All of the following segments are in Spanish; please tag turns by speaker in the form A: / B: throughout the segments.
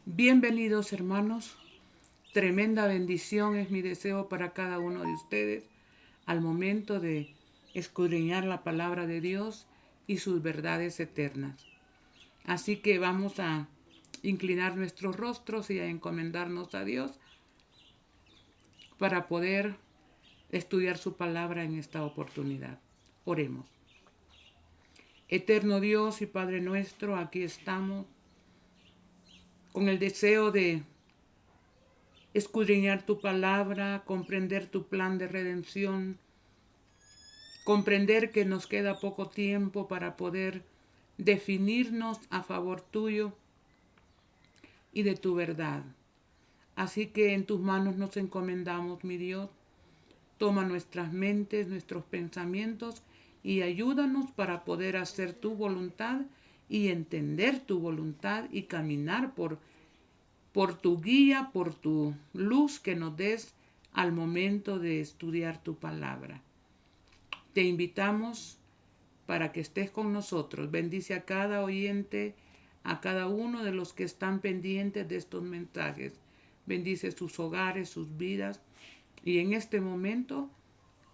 A: Bienvenidos, hermanos. Tremenda bendición es mi deseo para cada uno de ustedes al momento de escudriñar la palabra de Dios y sus verdades eternas. Así que vamos a inclinar nuestros rostros y a encomendarnos a Dios para poder estudiar su palabra en esta oportunidad. Oremos. Eterno Dios y Padre nuestro, aquí estamos con el deseo de escudriñar tu palabra, comprender tu plan de redención, comprender que nos queda poco tiempo para poder definirnos a favor tuyo y de tu verdad. Así que en tus manos nos encomendamos, mi Dios. Toma nuestras mentes, nuestros pensamientos y ayúdanos para poder hacer tu voluntad y entender tu voluntad y caminar por tu guía, por tu luz que nos des al momento de estudiar tu palabra. Te invitamos para que estés con nosotros. Bendice a cada oyente, a cada uno de los que están pendientes de estos mensajes. Bendice sus hogares, sus vidas. Y en este momento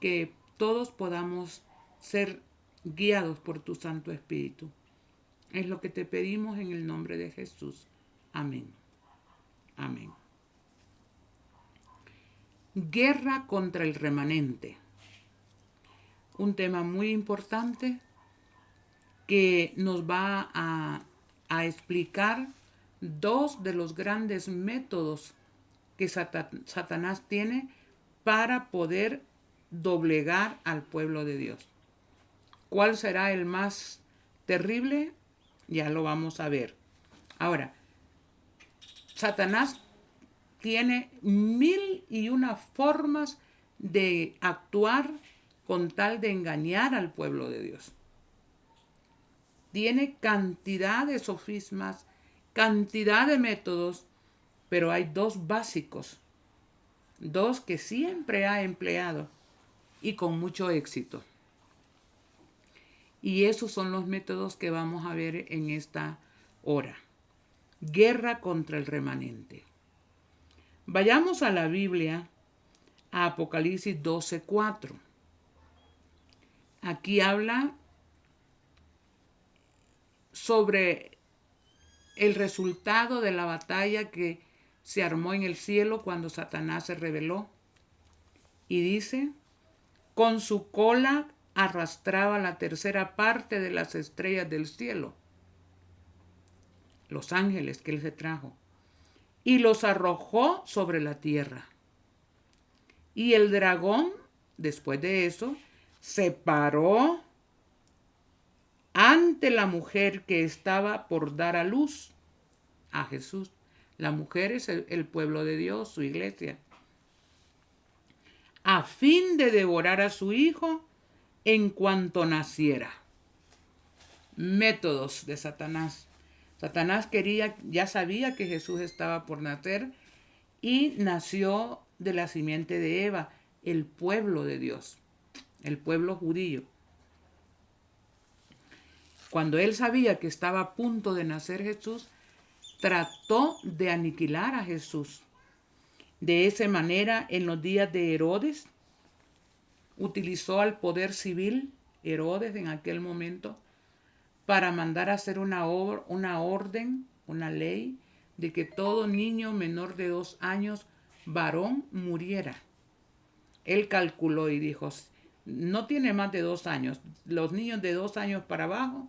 A: que todos podamos ser guiados por tu Santo Espíritu. Es lo que te pedimos en el nombre de Jesús. Amén. Amén. Guerra contra el remanente. Un tema muy importante que nos va a explicar dos de los grandes métodos que Satanás tiene para poder doblegar al pueblo de Dios. ¿Cuál será el más terrible? Ya lo vamos a ver. Ahora, Satanás tiene 1001 formas de actuar con tal de engañar al pueblo de Dios. Tiene cantidad de sofismas, cantidad de métodos, pero hay dos básicos, dos que siempre ha empleado y con mucho éxito. Y esos son los métodos que vamos a ver en esta hora. Guerra contra el remanente. Vayamos a la Biblia, a Apocalipsis 12:4. Aquí habla sobre el resultado de la batalla que se armó en el cielo cuando Satanás se rebeló. Y dice, con su cola arrastraba la tercera parte de las estrellas del cielo, los ángeles que él se trajo, y los arrojó sobre la tierra. Y el dragón, después de eso, se paró ante la mujer que estaba por dar a luz a Jesús. La mujer es el pueblo de Dios, su iglesia. A fin de devorar a su hijo en cuanto naciera. Métodos de Satanás. Satanás ya sabía que Jesús estaba por nacer y nació de la simiente de Eva, el pueblo de Dios, el pueblo judío. Cuando él sabía que estaba a punto de nacer Jesús, trató de aniquilar a Jesús. De esa manera, en los días de Herodes, utilizó al poder civil, Herodes en aquel momento, para mandar a hacer una orden, una ley, de que todo niño menor de 2 años, varón, muriera. Él calculó y dijo, no tiene más de 2 años, los niños de 2 años para abajo,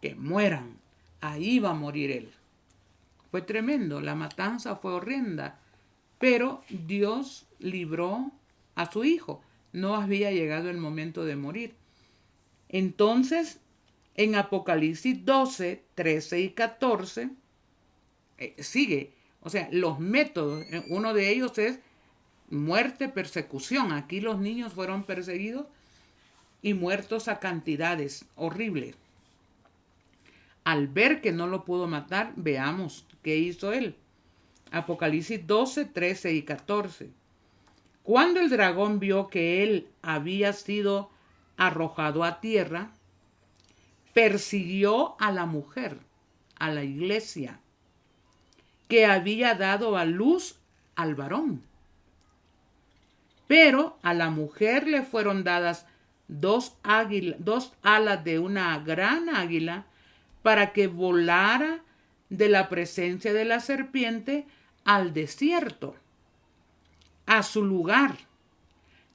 A: que mueran, ahí va a morir él. Fue tremendo, la matanza fue horrenda, pero Dios libró a su hijo, no había llegado el momento de morir. Entonces, en Apocalipsis 12, 13 y 14, sigue, o sea, los métodos, uno de ellos es muerte, persecución. Aquí los niños fueron perseguidos y muertos a cantidades horribles. Al ver que no lo pudo matar, veamos qué hizo él. Apocalipsis 12, 13 y 14. Cuando el dragón vio que él había sido arrojado a tierra, persiguió a la mujer, a la iglesia, que había dado a luz al varón. Pero a la mujer le fueron dadas dos alas de una gran águila para que volara de la presencia de la serpiente al desierto, a su lugar,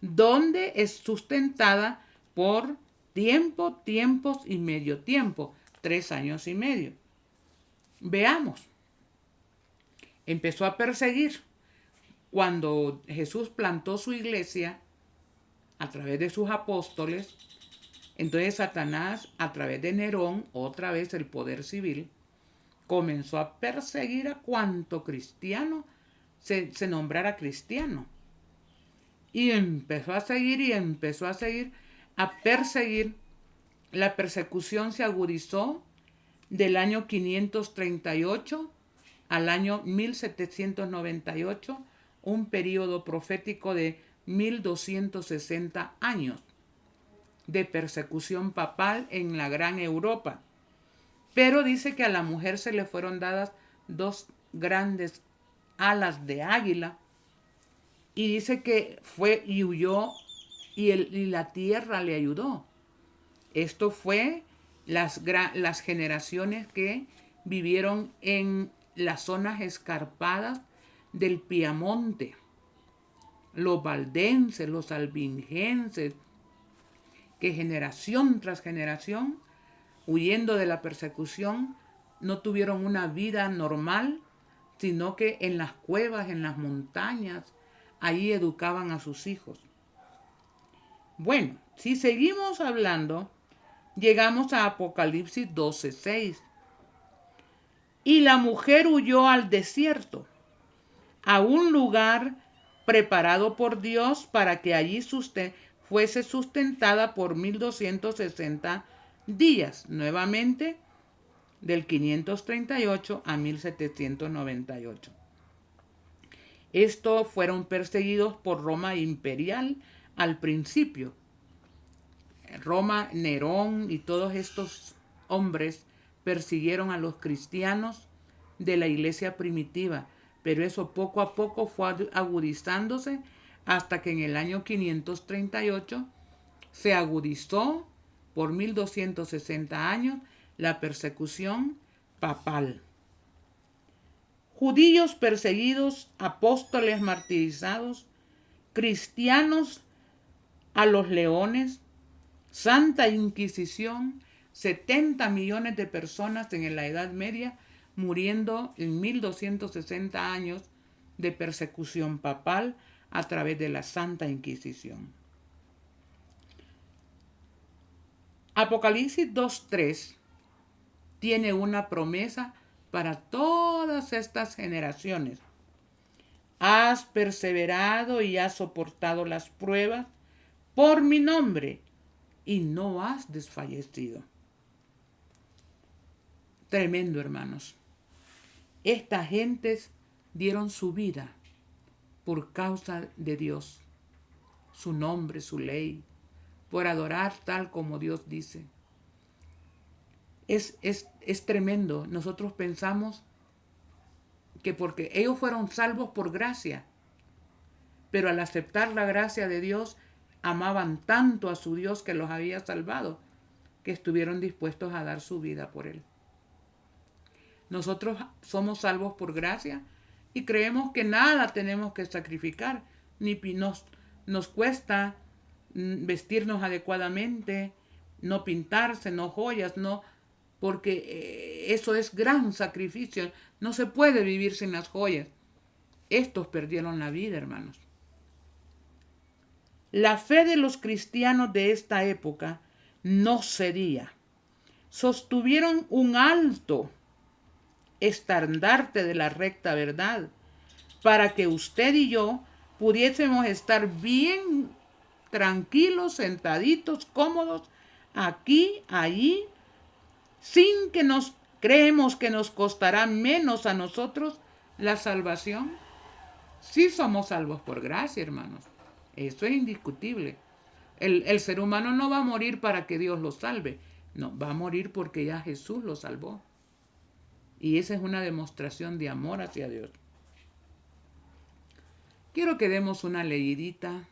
A: donde es sustentada por tiempos y medio tiempo, 3 años y medio. Veamos. Empezó a perseguir. Cuando Jesús plantó su iglesia a través de sus apóstoles, entonces Satanás, a través de Nerón, otra vez el poder civil, comenzó a perseguir a cuanto cristiano se nombrara cristiano. Y empezó a seguir a perseguir. La persecución se agudizó del año 538 al año 1798, un periodo profético de 1260 años de persecución papal en la Gran Europa. Pero dice que a la mujer se le fueron dadas dos grandes alas de águila, y dice que fue y huyó y la tierra le ayudó. Esto fue las generaciones que vivieron en las zonas escarpadas del Piamonte, los valdenses, los albingenses, que generación tras generación, huyendo de la persecución, no tuvieron una vida normal, sino que en las cuevas, en las montañas, ahí educaban a sus hijos. Bueno, si seguimos hablando, llegamos a Apocalipsis 12:6. Y la mujer huyó al desierto, a un lugar preparado por Dios para que allí fuese sustentada por 1260 días, nuevamente del 538 a 1798. Estos fueron perseguidos por Roma imperial al principio. Roma, Nerón y todos estos hombres persiguieron a los cristianos de la iglesia primitiva, pero eso poco a poco fue agudizándose hasta que en el año 538 se agudizó por 1260 años la persecución papal. Judíos perseguidos, apóstoles martirizados, cristianos a los leones, Santa Inquisición, 70 millones de personas en la Edad Media muriendo en 1260 años de persecución papal a través de la Santa Inquisición. Apocalipsis 2:3 tiene una promesa para todas estas generaciones. Has perseverado y has soportado las pruebas por mi nombre y no has desfallecido. Tremendo, hermanos. Estas gentes dieron su vida por causa de Dios, su nombre, su ley, por adorar tal como Dios dice. Es tremendo. Nosotros pensamos que porque ellos fueron salvos por gracia, pero al aceptar la gracia de Dios, amaban tanto a su Dios que los había salvado, que estuvieron dispuestos a dar su vida por Él. Nosotros somos salvos por gracia y creemos que nada tenemos que sacrificar, ni nos cuesta vestirnos adecuadamente, no pintarse, no joyas, no, porque eso es gran sacrificio. No se puede vivir sin las joyas. Estos perdieron la vida, hermanos. La fe de los cristianos de esta época no cedía. Sostuvieron un alto estandarte de la recta verdad para que usted y yo pudiésemos estar bien tranquilos, sentaditos, cómodos, aquí, allí, sin que creemos que nos costará menos a nosotros la salvación. Sí somos salvos por gracia, hermanos. Eso es indiscutible. El ser humano no va a morir para que Dios lo salve. No, va a morir porque ya Jesús lo salvó. Y esa es una demostración de amor hacia Dios. Quiero que demos una leidita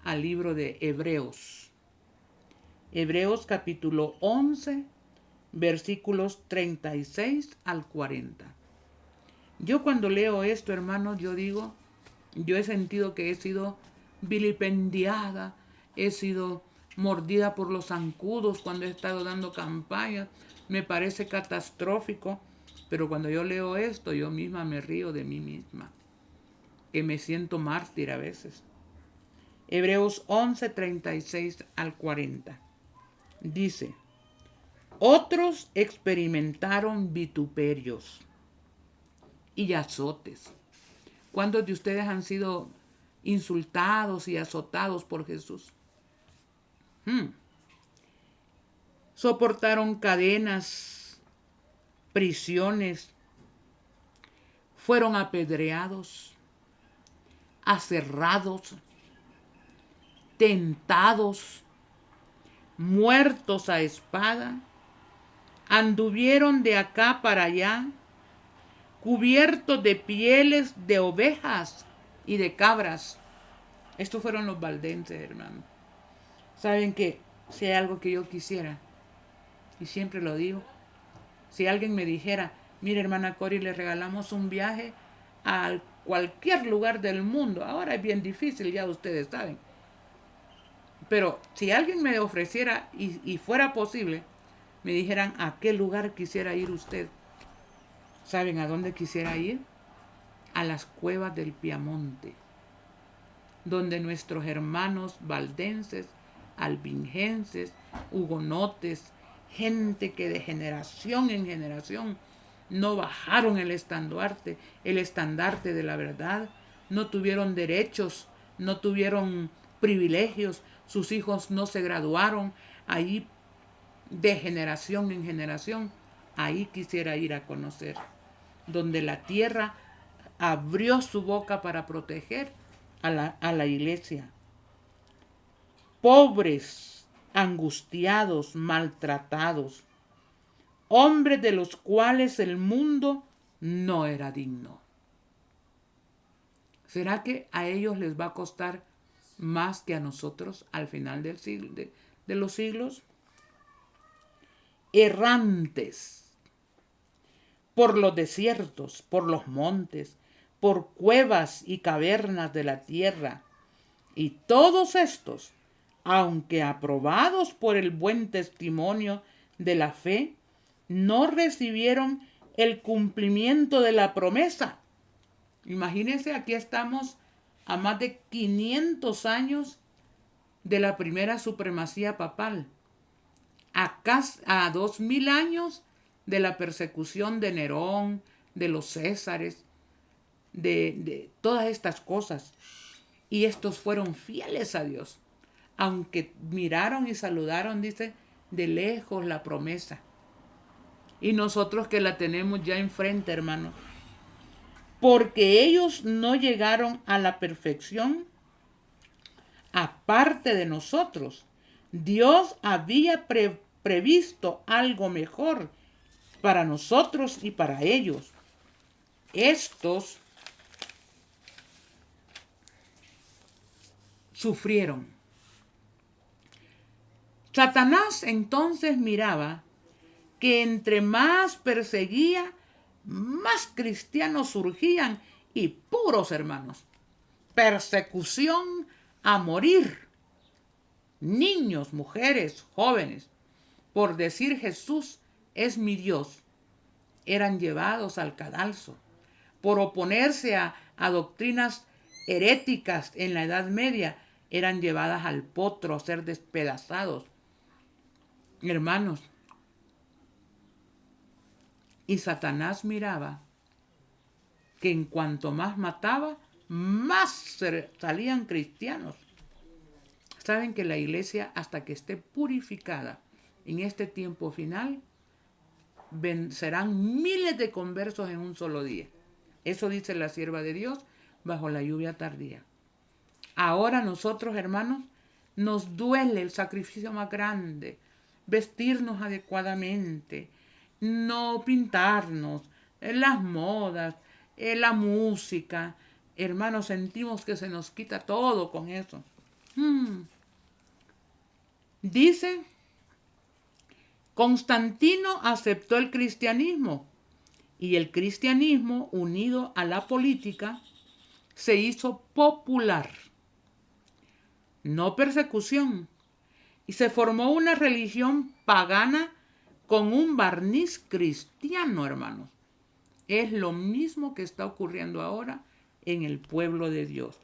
A: al libro de Hebreos. Hebreos capítulo 11, versículos 36 al 40. Yo cuando leo esto, hermanos, yo digo, yo he sentido que he sido vilipendiada, he sido mordida por los zancudos cuando he estado dando campaña. Me parece catastrófico, pero cuando yo leo esto, yo misma me río de mí misma, que me siento mártir a veces. Hebreos 11, 36 al 40. Dice, otros experimentaron vituperios y azotes. ¿Cuántos de ustedes han sido insultados y azotados por Jesús? Soportaron cadenas, prisiones, fueron apedreados, aserrados, tentados, muertos a espada, anduvieron de acá para allá, cubiertos de pieles de ovejas y de cabras. Estos fueron los valdenses, hermano. ¿Saben que si hay algo que yo quisiera? Y siempre lo digo. Si alguien me dijera, mire hermana Cori, le regalamos un viaje a cualquier lugar del mundo. Ahora es bien difícil, ya ustedes saben. Pero si alguien me ofreciera y fuera posible, me dijeran a qué lugar quisiera ir usted. ¿Saben a dónde quisiera ir? A las cuevas del Piamonte, donde nuestros hermanos valdenses, albingenses, hugonotes, gente que de generación en generación no bajaron el estandarte de la verdad, no tuvieron derechos, no tuvieron privilegios, sus hijos no se graduaron, ahí de generación en generación, ahí quisiera ir a conocer, donde la tierra abrió su boca para proteger a la iglesia. Pobres, angustiados, maltratados, hombres de los cuales el mundo no era digno. ¿Será que a ellos les va a costar más que a nosotros al final del siglo, de los siglos? Errantes por los desiertos, por los montes, por cuevas y cavernas de la tierra. Y todos estos, aunque aprobados por el buen testimonio de la fe, no recibieron el cumplimiento de la promesa. Imagínense, aquí estamos a más de 500 años de la primera supremacía papal, a 2000 años de la persecución de Nerón, de los Césares, de todas estas cosas. Y estos fueron fieles a Dios, aunque miraron y saludaron, dice, de lejos la promesa. Y nosotros que la tenemos ya enfrente, hermanos, porque ellos no llegaron a la perfección aparte de nosotros. Dios había previsto algo mejor para nosotros y para ellos. Estos sufrieron. Satanás entonces miraba que entre más perseguía, más cristianos surgían y puros hermanos. Persecución a morir. Niños, mujeres, jóvenes, por decir Jesús es mi Dios, eran llevados al cadalso. Por oponerse a doctrinas heréticas en la Edad Media, eran llevadas al potro a ser despedazados. Hermanos, y Satanás miraba que en cuanto más mataba, más salían cristianos. Saben que la iglesia, hasta que esté purificada en este tiempo final, serán miles de conversos en un solo día. Eso dice la sierva de Dios bajo la lluvia tardía. Ahora nosotros, hermanos, nos duele el sacrificio más grande, vestirnos adecuadamente, no pintarnos, las modas, la música. Hermanos, sentimos que se nos quita todo con eso. Dice, Constantino aceptó el cristianismo y el cristianismo, unido a la política, se hizo popular, no persecución, y se formó una religión pagana con un barniz cristiano, hermanos. Es lo mismo que está ocurriendo ahora en el pueblo de Dios.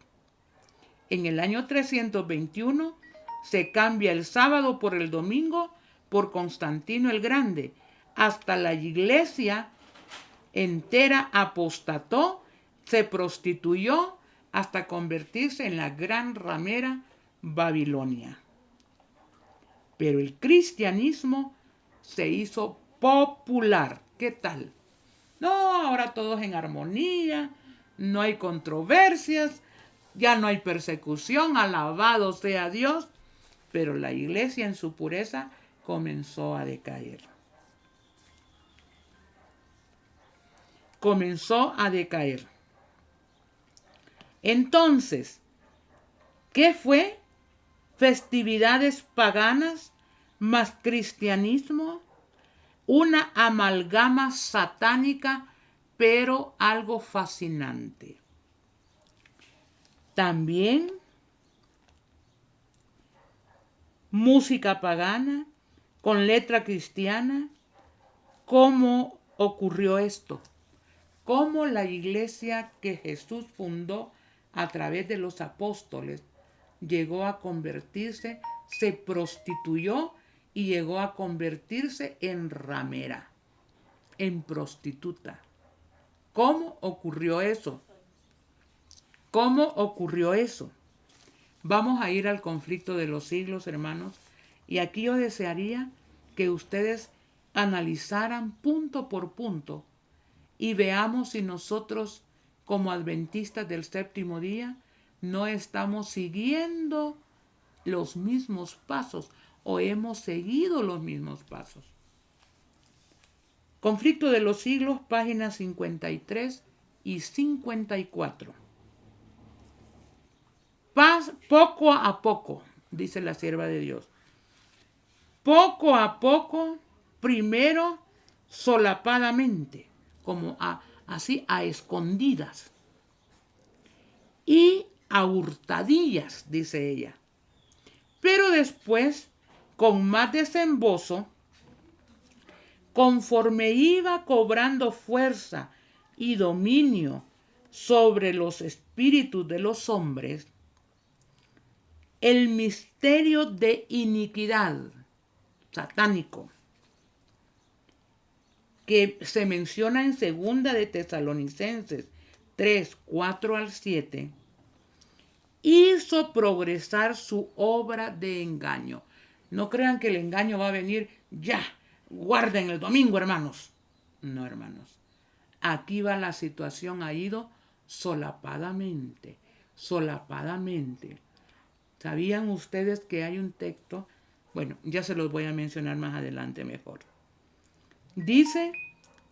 A: En el año 321 se cambia el sábado por el domingo por Constantino el Grande. Hasta la iglesia entera apostató, se prostituyó hasta convertirse en la gran ramera Babilonia. Pero el cristianismo se hizo popular. ¿Qué tal? No, ahora todos en armonía, no hay controversias, ya no hay persecución, alabado sea Dios. Pero la iglesia en su pureza comenzó a decaer. Comenzó a decaer. Entonces, ¿qué fue? Festividades paganas más cristianismo, una amalgama satánica, pero algo fascinante. También música pagana con letra cristiana. ¿Cómo ocurrió esto? ¿Cómo la iglesia que Jesús fundó a través de los apóstoles llegó a convertirse, se prostituyó y llegó a convertirse en ramera, en prostituta? ¿Cómo ocurrió eso? ¿Cómo ocurrió eso? Vamos a ir al conflicto de los siglos, hermanos, y aquí yo desearía que ustedes analizaran punto por punto y veamos si nosotros, como adventistas del séptimo día, no estamos siguiendo los mismos pasos o hemos seguido los mismos pasos. Conflicto de los siglos, páginas 53 y 54. Poco a poco, dice la sierva de Dios. Poco a poco, primero solapadamente, como así a escondidas. Y a hurtadillas, dice ella. Pero después, con más desembozo, conforme iba cobrando fuerza y dominio sobre los espíritus de los hombres, el misterio de iniquidad satánico que se menciona en 2 de Tesalonicenses 3, 4 al 7, hizo progresar su obra de engaño. No crean que el engaño va a venir ya. Guarden el domingo, hermanos. No, hermanos. Aquí va la situación, ha ido solapadamente, solapadamente. ¿Sabían ustedes que hay un texto? Bueno, ya se los voy a mencionar más adelante mejor. Dice,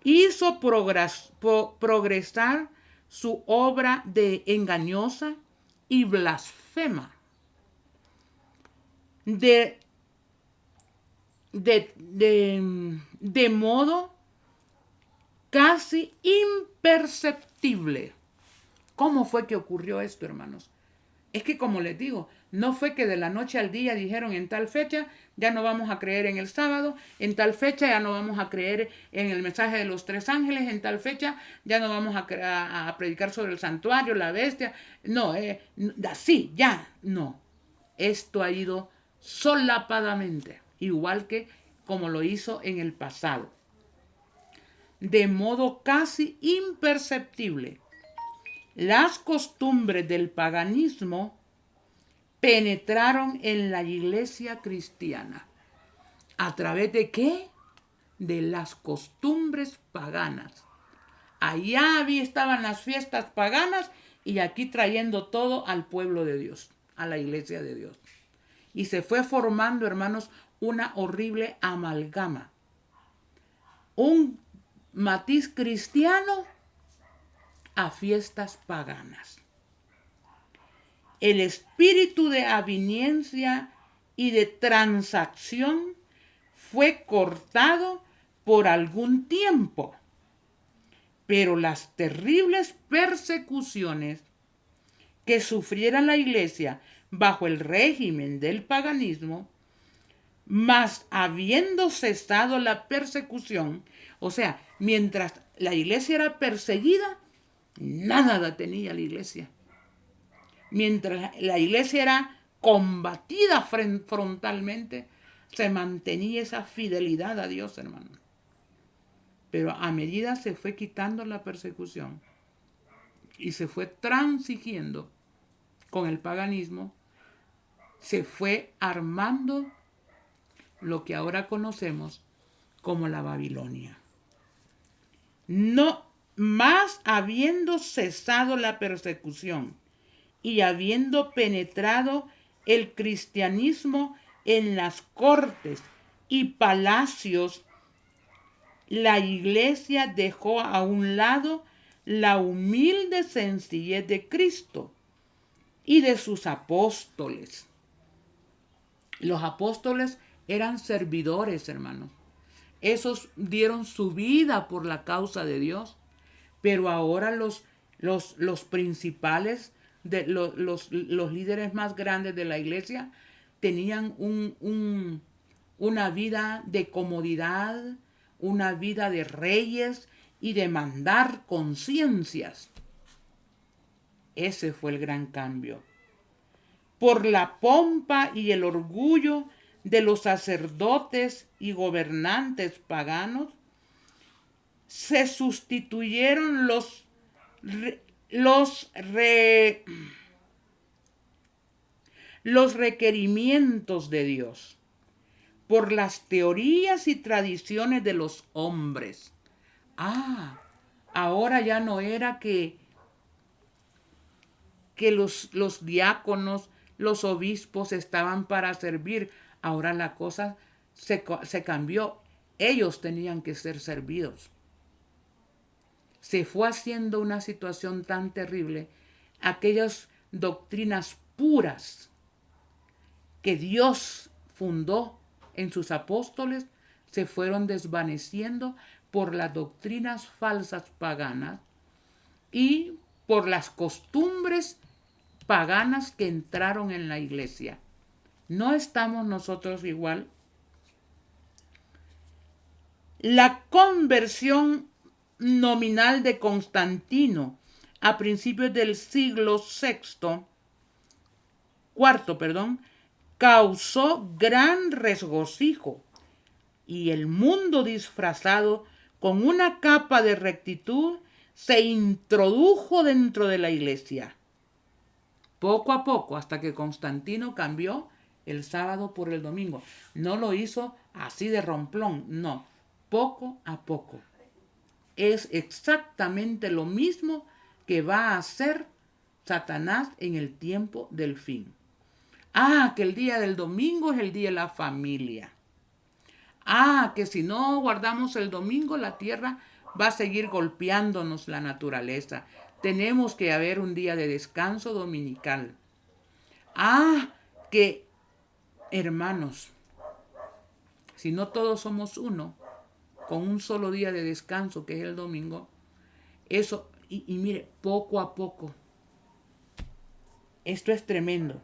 A: hizo progresar su obra de engañosa y blasfema, de modo casi imperceptible. ¿Cómo fue que ocurrió esto, hermanos? Es que, como les digo, no fue que de la noche al día dijeron en tal fecha ya no vamos a creer en el sábado, en tal fecha ya no vamos a creer en el mensaje de los 3 ángeles, en tal fecha ya no vamos a predicar sobre el santuario, la bestia. No, así, ya, no. Esto ha ido solapadamente, igual que como lo hizo en el pasado, de modo casi imperceptible. Las costumbres del paganismo penetraron en la iglesia cristiana. ¿A través de qué? De las costumbres paganas. Allá estaban las fiestas paganas y aquí trayendo todo al pueblo de Dios, a la iglesia de Dios. Y se fue formando, hermanos, una horrible amalgama. un matiz cristiano a fiestas paganas. El espíritu de aviniencia y de transacción fue cortado por algún tiempo, pero las terribles persecuciones que sufriera la iglesia bajo el régimen del paganismo, mas habiendo cesado la persecución, o sea, mientras la iglesia era perseguida, nada tenía la iglesia. Mientras la iglesia era combatida frontalmente, se mantenía esa fidelidad a Dios, hermano. Pero a medida se fue quitando la persecución y se fue transigiendo con el paganismo, se fue armando lo que ahora conocemos como la Babilonia. No más habiendo cesado la persecución y habiendo penetrado el cristianismo en las cortes y palacios, la iglesia dejó a un lado la humilde sencillez de Cristo y de sus apóstoles. Los apóstoles eran servidores, hermanos. Esos dieron su vida por la causa de Dios. Pero ahora los principales, los líderes más grandes de la iglesia, tenían una vida de comodidad, una vida de reyes y de mandar conciencias. Ese fue el gran cambio. Por la pompa y el orgullo de los sacerdotes y gobernantes paganos, se sustituyeron los requerimientos de Dios por las teorías y tradiciones de los hombres. Ahora ya no era que los diáconos, los obispos estaban para servir. Ahora la cosa se cambió. Ellos tenían que ser servidos. Se fue haciendo una situación tan terrible, aquellas doctrinas puras que Dios fundó en sus apóstoles se fueron desvaneciendo por las doctrinas falsas paganas y por las costumbres paganas que entraron en la iglesia. ¿No estamos nosotros igual? La conversión nominal de Constantino a principios del siglo IV, causó gran regocijo, y el mundo, disfrazado con una capa de rectitud, se introdujo dentro de la iglesia. Poco a poco, hasta que Constantino cambió el sábado por el domingo. No lo hizo así de romplón, no, poco a poco. Es exactamente lo mismo que va a hacer Satanás en el tiempo del fin. Que el día del domingo es el día de la familia. Que si no guardamos el domingo, la tierra va a seguir golpeándonos la naturaleza. Tenemos que haber un día de descanso dominical. Que, hermanos, si no todos somos uno, con un solo día de descanso, que es el domingo, eso, y mire, poco a poco, esto es tremendo.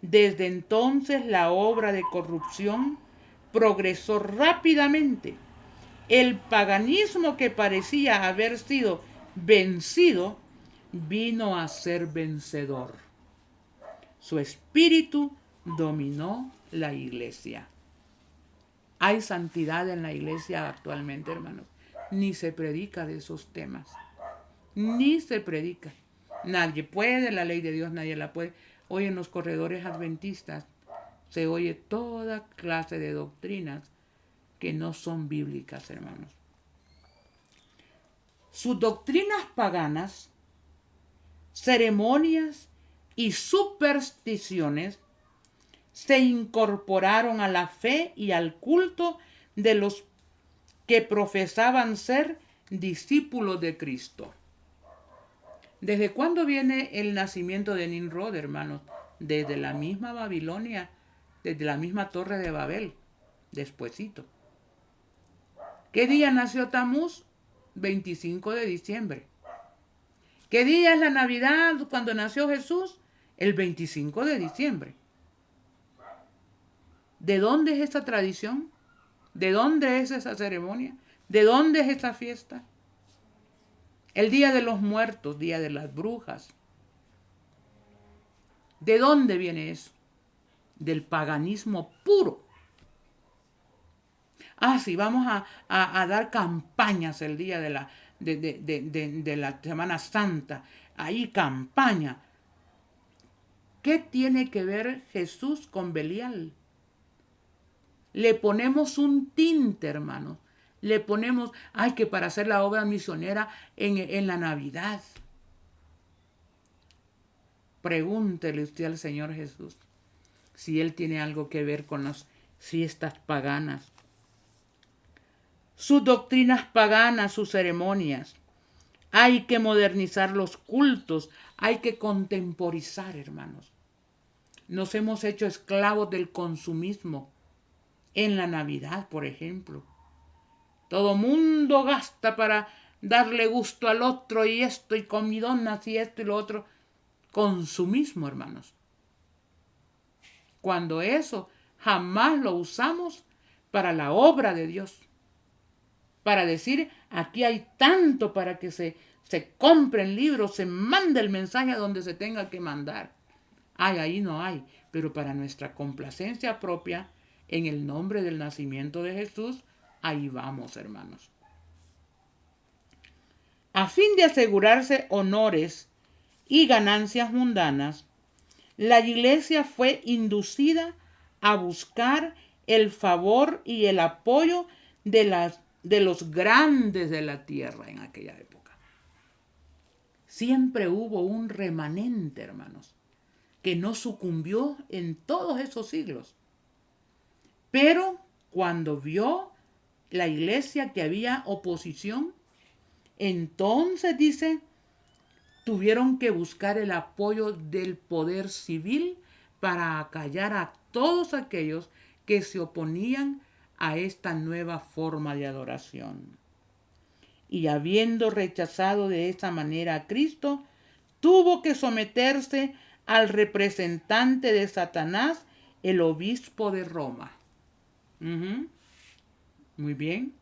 A: Desde entonces la obra de corrupción progresó rápidamente. El paganismo, que parecía haber sido vencido, vino a ser vencedor. Su espíritu dominó la iglesia. Hay santidad en la iglesia actualmente, hermanos. Ni se predica de esos temas. Ni se predica. Nadie puede, la ley de Dios nadie la puede. Hoy en los corredores adventistas se oye toda clase de doctrinas que no son bíblicas, hermanos. Sus doctrinas paganas, ceremonias y supersticiones se incorporaron a la fe y al culto de los que profesaban ser discípulos de Cristo. ¿Desde cuándo viene el nacimiento de Nimrod, hermanos? Desde la misma Babilonia, desde la misma Torre de Babel, despuesito. ¿Qué día nació Tamuz? 25 de diciembre. ¿Qué día es la Navidad cuando nació Jesús? El 25 de diciembre. ¿De dónde es esta tradición? ¿De dónde es esa ceremonia? ¿De dónde es esa fiesta? El Día de los Muertos, Día de las Brujas. ¿De dónde viene eso? Del paganismo puro. Sí, vamos a dar campañas el día de la Semana Santa. Ahí campaña. ¿Qué tiene que ver Jesús con Belial? Le ponemos un tinte, hermanos. Le ponemos, que para hacer la obra misionera en la Navidad. Pregúntele usted al Señor Jesús si Él tiene algo que ver con las fiestas paganas. Sus doctrinas paganas, sus ceremonias. Hay que modernizar los cultos, hay que contemporizar, hermanos. Nos hemos hecho esclavos del consumismo. En la Navidad, por ejemplo. Todo mundo gasta para darle gusto al otro y esto y comidonas y esto y lo otro. Consumismo, hermanos. Cuando eso jamás lo usamos para la obra de Dios. Para decir, aquí hay tanto para que se compren libros, se mande el mensaje a donde se tenga que mandar. Ahí no hay. Pero para nuestra complacencia propia, en el nombre del nacimiento de Jesús, ahí vamos, hermanos. A fin de asegurarse honores y ganancias mundanas, la iglesia fue inducida a buscar el favor y el apoyo de los grandes de la tierra en aquella época. Siempre hubo un remanente, hermanos, que no sucumbió en todos esos siglos. Pero cuando vio la iglesia que había oposición, entonces dice, tuvieron que buscar el apoyo del poder civil para acallar a todos aquellos que se oponían a esta nueva forma de adoración. Y habiendo rechazado de esa manera a Cristo, tuvo que someterse al representante de Satanás, el obispo de Roma. Muy bien.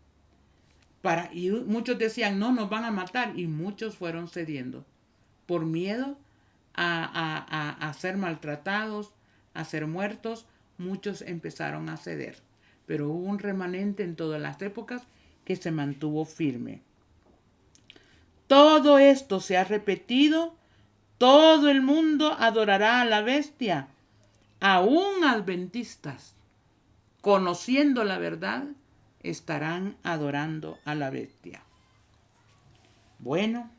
A: Y muchos decían, no, nos van a matar. Y muchos fueron cediendo por miedo a ser maltratados, a ser muertos. Muchos empezaron a ceder. Pero hubo un remanente en todas las épocas que se mantuvo firme. Todo esto se ha repetido. Todo el mundo adorará a la bestia. Aún adventistas, conociendo la verdad, estarán adorando a la bestia. Bueno,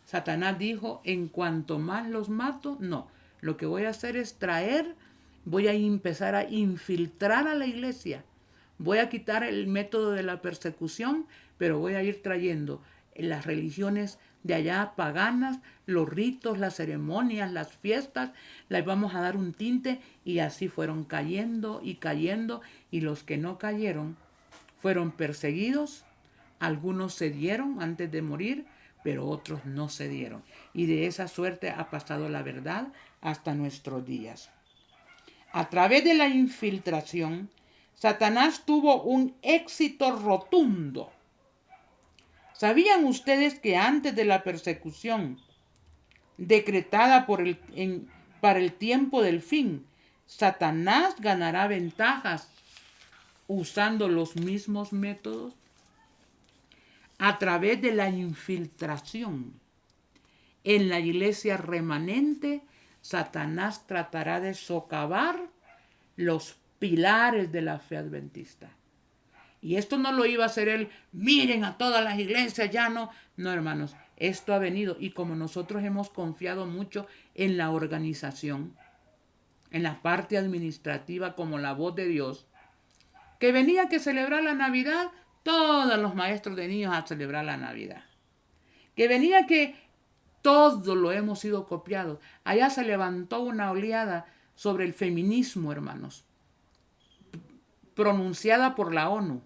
A: Satanás dijo, en cuanto más los mato, no. Lo que voy a hacer es voy a empezar a infiltrar a la iglesia. Voy a quitar el método de la persecución, pero voy a ir trayendo las religiones de allá paganas, los ritos, las ceremonias, las fiestas, les vamos a dar un tinte, y así fueron cayendo, y los que no cayeron fueron perseguidos. Algunos cedieron antes de morir, pero otros no cedieron. Y de esa suerte ha pasado la verdad hasta nuestros días. A través de la infiltración, Satanás tuvo un éxito rotundo. ¿Sabían ustedes que antes de la persecución decretada para el tiempo del fin, Satanás ganará ventajas usando los mismos métodos? A través de la infiltración en la iglesia remanente, Satanás tratará de socavar los pilares de la fe adventista. Y esto no lo iba a hacer él, miren a todas las iglesias, ya no. No, hermanos, esto ha venido. Y como nosotros hemos confiado mucho en la organización, en la parte administrativa como la voz de Dios, Que venía que celebrar la Navidad, todos los maestros de niños a celebrar la Navidad. Que venía que todo lo hemos sido copiados. Allá se levantó una oleada sobre el feminismo, hermanos, pronunciada por la ONU,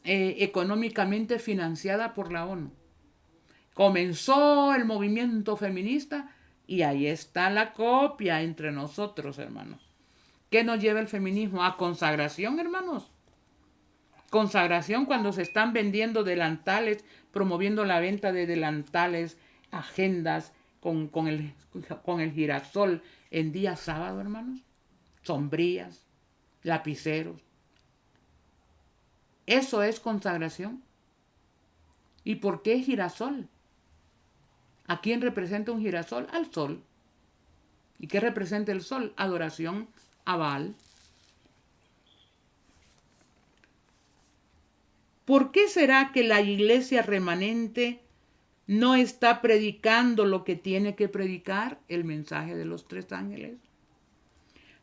A: económicamente financiada por la ONU. Comenzó el movimiento feminista y ahí está la copia entre nosotros, hermanos. ¿Qué nos lleva el feminismo? A consagración, hermanos. Consagración cuando se están vendiendo delantales, promoviendo la venta de delantales, agendas con el girasol en día sábado, hermanos. Sombrillas, lapiceros. Eso es consagración. ¿Y por qué girasol? ¿A quién representa un girasol? Al sol. ¿Y qué representa el sol? Adoración a Baal. ¿Por qué será que la iglesia remanente no está predicando lo que tiene que predicar? El mensaje de los 3 ángeles.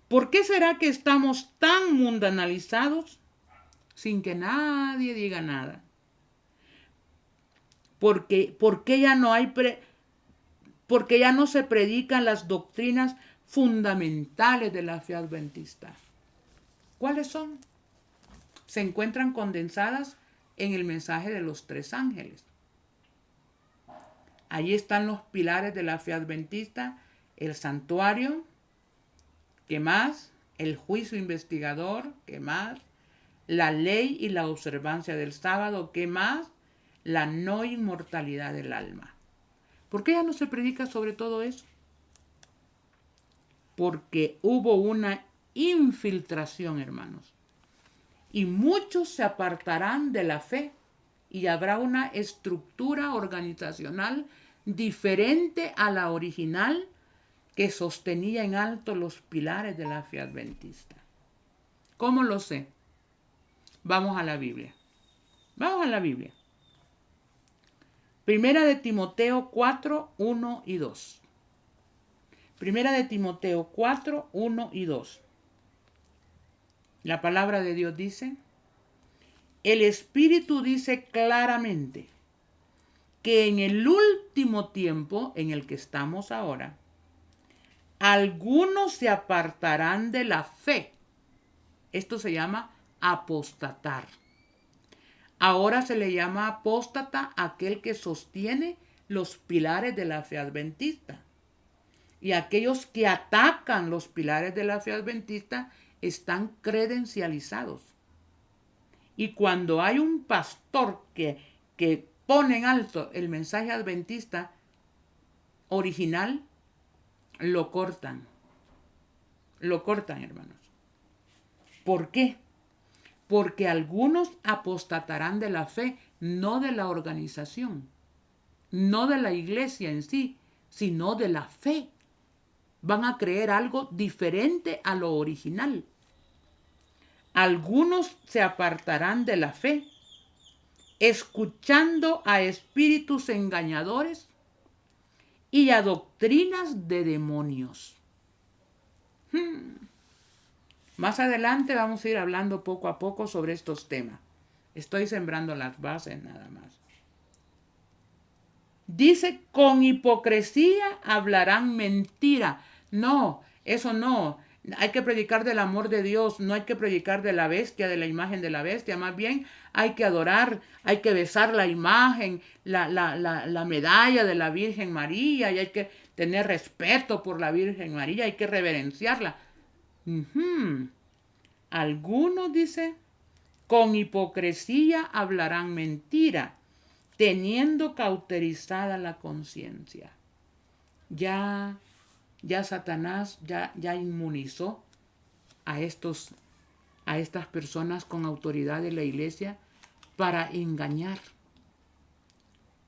A: ¿Por qué será que estamos tan mundanalizados sin que nadie diga nada? Porque ya no hay porque ya no se predican las doctrinas fundamentales de la fe adventista. ¿Cuáles son? Se encuentran condensadas en el mensaje de los 3 ángeles. Allí están los pilares de la fe adventista: el santuario, ¿qué más? El juicio investigador, ¿qué más? La ley y la observancia del sábado, ¿qué más? La no inmortalidad del alma. ¿Por qué ya no se predica sobre todo eso? Porque hubo una infiltración, hermanos. Y muchos se apartarán de la fe y habrá una estructura organizacional diferente a la original que sostenía en alto los pilares de la fe adventista. ¿Cómo lo sé? Vamos a la Biblia. Vamos a la Biblia. Primera de Timoteo 4, 1 y 2. Primera de Timoteo 4, 1 y 2. La palabra de Dios dice: el Espíritu dice claramente que en el último tiempo en el que estamos ahora, algunos se apartarán de la fe. Esto se llama apostatar. Ahora se le llama apóstata a aquel que sostiene los pilares de la fe adventista. Y aquellos que atacan los pilares de la fe adventista están credencializados. Y cuando hay un pastor que pone en alto el mensaje adventista original, lo cortan. Lo cortan, hermanos. ¿Por qué? Porque algunos apostatarán de la fe, no de la organización, no de la iglesia en sí, sino de la fe. Van a creer algo diferente a lo original. Algunos se apartarán de la fe, escuchando a espíritus engañadores y a doctrinas de demonios. Más adelante vamos a ir hablando poco a poco sobre estos temas. Estoy sembrando las bases nada más. Dice, con hipocresía hablarán mentira. No, eso no. Hay que predicar del amor de Dios, no hay que predicar de la bestia, de la imagen de la bestia. Más bien hay que adorar, hay que besar la imagen, la medalla de la Virgen María, y hay que tener respeto por la Virgen María, hay que reverenciarla. Algunos, dice, con hipocresía hablarán mentira, teniendo cauterizada la conciencia. Ya Satanás ya inmunizó a estas personas con autoridad de la iglesia para engañar.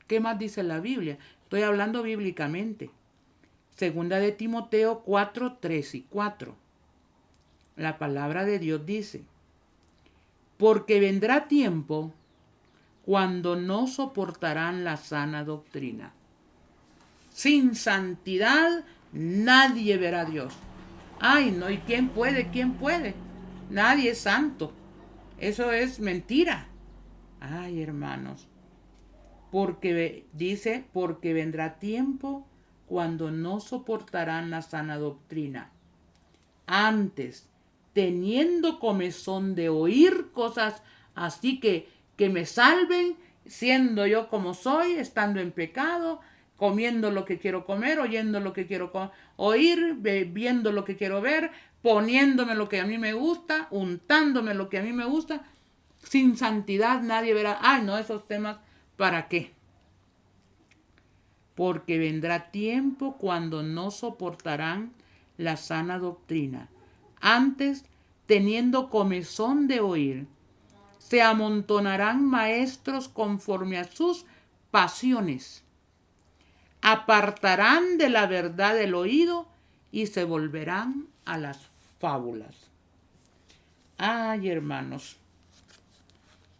A: ¿Qué más dice la Biblia? Estoy hablando bíblicamente. Segunda de Timoteo 4, 3 y 4. La palabra de Dios dice: porque vendrá tiempo cuando no soportarán la sana doctrina. Sin santidad nadie verá a Dios. Ay, no, ¿y quién puede? ¿Quién puede? Nadie es santo. Eso es mentira. Ay, hermanos. Porque vendrá tiempo cuando no soportarán la sana doctrina. Antes, teniendo comezón de oír cosas así que me salven, siendo yo como soy, estando en pecado, comiendo lo que quiero comer, oyendo lo que quiero oír, viendo lo que quiero ver, poniéndome lo que a mí me gusta, untándome lo que a mí me gusta. Sin santidad nadie verá, ay no, esos temas, ¿para qué? Porque vendrá tiempo cuando no soportarán la sana doctrina. Antes, teniendo comezón de oír, se amontonarán maestros conforme a sus pasiones. Apartarán de la verdad el oído y se volverán a las fábulas. Ay, hermanos,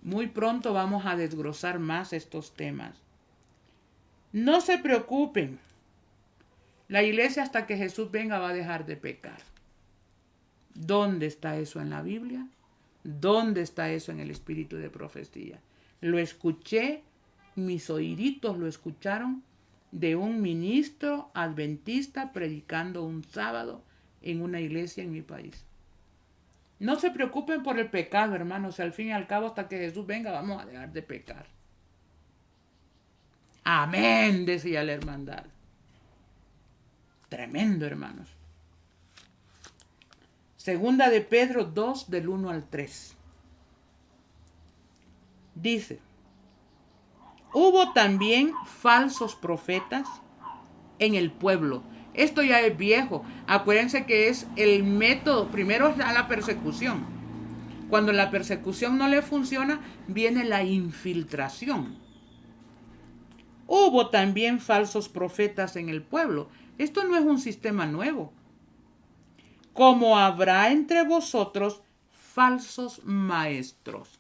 A: muy pronto vamos a desglosar más estos temas. No se preocupen. La iglesia hasta que Jesús venga va a dejar de pecar. ¿Dónde está eso en la Biblia? ¿Dónde está eso en el espíritu de profecía? Lo escuché, mis oíditos lo escucharon de un ministro adventista predicando un sábado en una iglesia en mi país. No se preocupen por el pecado, hermanos. Al fin y al cabo, hasta que Jesús venga, vamos a dejar de pecar. Amén, decía la hermandad. Tremendo, hermanos. Segunda de Pedro 2, del 1 al 3. Dice, hubo también falsos profetas en el pueblo. Esto ya es viejo. Acuérdense que es el método. Primero es la persecución. Cuando la persecución no le funciona, viene la infiltración. Hubo también falsos profetas en el pueblo. Esto no es un sistema nuevo. Como habrá entre vosotros falsos maestros.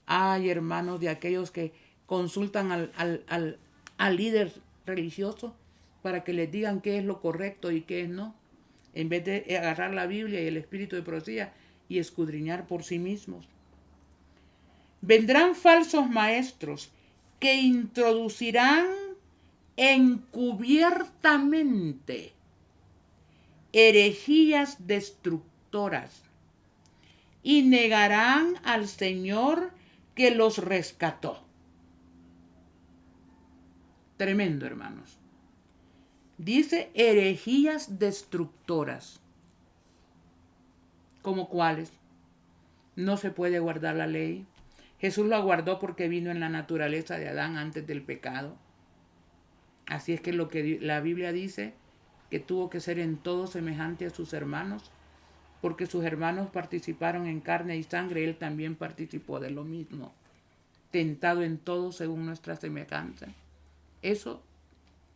A: Ay, hermanos, de aquellos que consultan al líder religioso para que les digan qué es lo correcto y qué es no, en vez de agarrar la Biblia y el espíritu de profecía y escudriñar por sí mismos. Vendrán falsos maestros que introducirán encubiertamente herejías destructoras y negarán al Señor que los rescató. Tremendo, hermanos. Dice herejías destructoras. ¿Como cuáles? No se puede guardar la ley. Jesús la guardó porque vino en la naturaleza de Adán antes del pecado. Así es que lo que la Biblia dice, que tuvo que ser en todo semejante a sus hermanos, porque sus hermanos participaron en carne y sangre, él también participó de lo mismo, tentado en todo según nuestra semejanza. Eso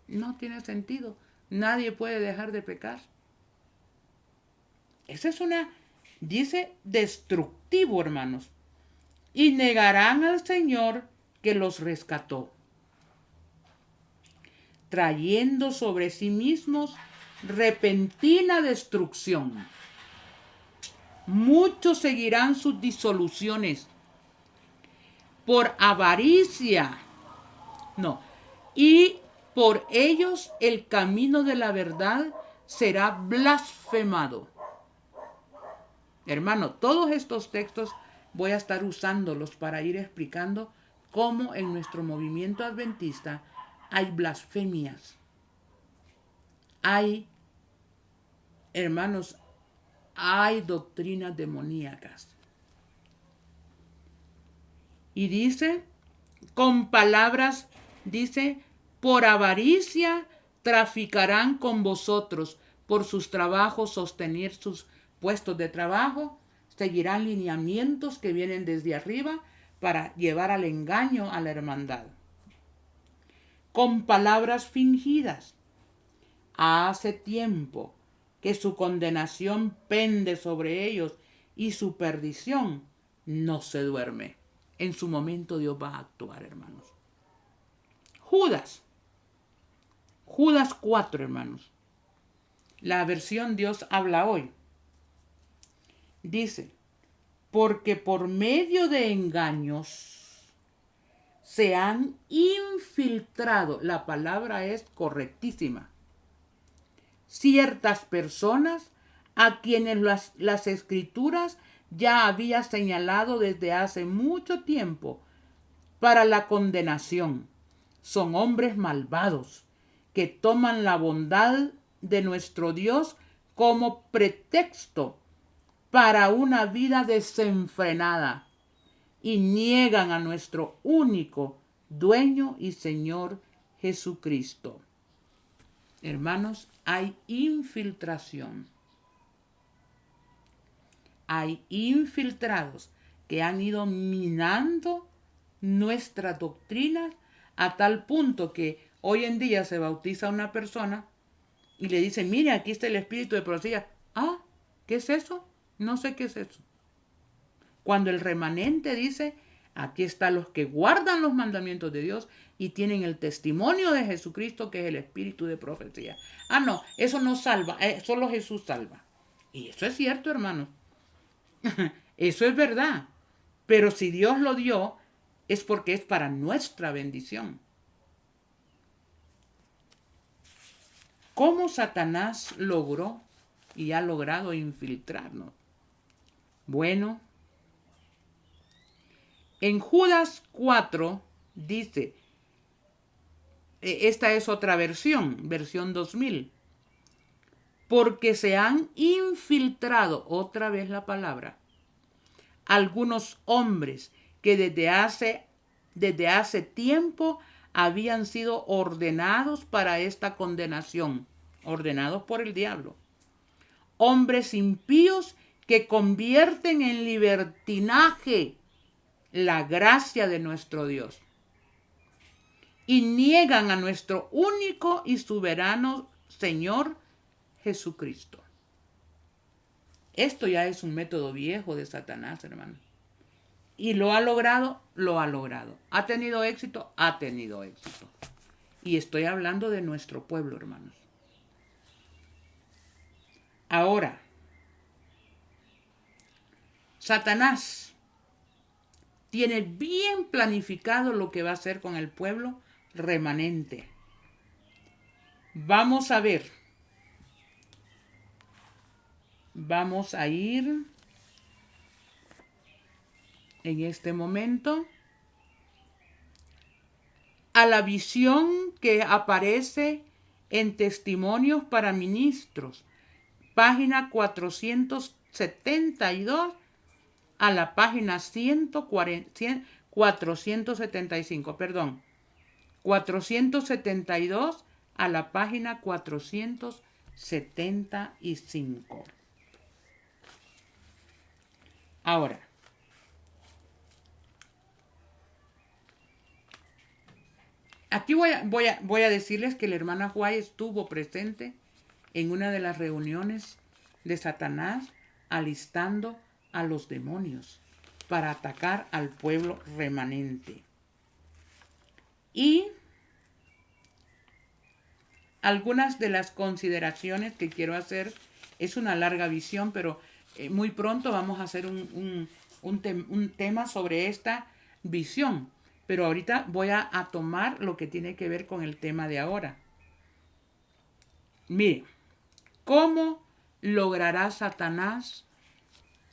A: no tiene sentido. Nadie puede dejar de pecar. Esa es dice, destructivo, hermanos. Y negarán al Señor que los rescató, trayendo sobre sí mismos repentina destrucción. Muchos seguirán sus disoluciones por avaricia. No. Y por ellos el camino de la verdad será blasfemado. Hermano, todos estos textos voy a estar usándolos para ir explicando cómo en nuestro movimiento adventista hay blasfemias. Hay, hermanos, hay doctrinas demoníacas. Y dice, con palabras, dice, por avaricia traficarán con vosotros, por sus trabajos sostener sus puestos de trabajo, seguirán lineamientos que vienen desde arriba para llevar al engaño a la hermandad. Con palabras fingidas. Hace tiempo que su condenación pende sobre ellos y su perdición no se duerme. En su momento Dios va a actuar, hermanos. Judas 4, hermanos. La versión Dios habla hoy. Dice, porque por medio de engaños se han infiltrado, la palabra es correctísima, ciertas personas a quienes las escrituras ya había señalado desde hace mucho tiempo para la condenación. Son hombres malvados que toman la bondad de nuestro Dios como pretexto para una vida desenfrenada y niegan a nuestro único dueño y Señor Jesucristo. Hermanos, hay infiltración. Hay infiltrados que han ido minando nuestra doctrina a tal punto que hoy en día se bautiza una persona y le dice, mire, aquí está el espíritu de profecía. Ah, ¿qué es eso? No sé qué es eso. Cuando el remanente dice, aquí están los que guardan los mandamientos de Dios y tienen el testimonio de Jesucristo, que es el espíritu de profecía. Ah, no, eso no salva, solo Jesús salva. Y eso es cierto, hermanos. Eso es verdad. Pero si Dios lo dio, es porque es para nuestra bendición. ¿Cómo Satanás logró y ha logrado infiltrarnos? Bueno, en Judas 4 dice, esta es otra versión 2000, porque se han infiltrado, otra vez la palabra, algunos hombres que desde hace tiempo habían sido ordenados para esta condenación, ordenados por el diablo. Hombres impíos que convierten en libertinaje la gracia de nuestro Dios y niegan a nuestro único y soberano Señor Jesucristo. Esto ya es un método viejo de Satanás, hermano. Y lo ha logrado, lo ha logrado. ¿Ha tenido éxito? Ha tenido éxito. Y estoy hablando de nuestro pueblo, hermanos. Ahora, Satanás tiene bien planificado lo que va a hacer con el pueblo remanente. Vamos a ver. Vamos a ir en este momento a la visión que aparece en Testimonios para Ministros, página 472 a la página 475, perdón, 472 a la página 475. Ahora, aquí voy a decirles que la hermana White estuvo presente en una de las reuniones de Satanás alistando a los demonios para atacar al pueblo remanente. Y algunas de las consideraciones que quiero hacer, es una larga visión, pero muy pronto vamos a hacer un tema sobre esta visión. Pero ahorita voy a tomar lo que tiene que ver con el tema de ahora. Mire, ¿cómo logrará Satanás